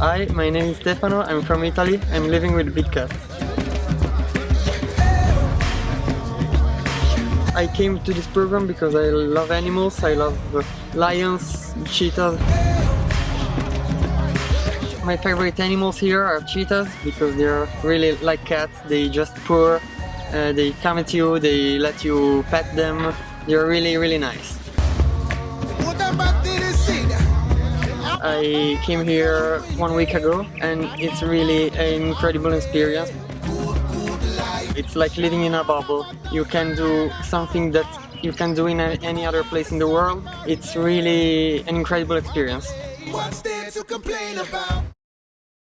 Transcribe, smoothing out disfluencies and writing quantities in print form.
Hi, my name is Stefano, I'm from Italy, I'm living with big cats. I came to this program because I love animals, I love lions, cheetahs. My favorite animals here are cheetahs because they're really like cats, they just purr, they come at you, they let you pet them, they're really nice. I came here 1 week ago and it's really an incredible experience. It's like living in a bubble. You can do something that you can do in any other place in the world. It's really an incredible experience. What's there to complain about?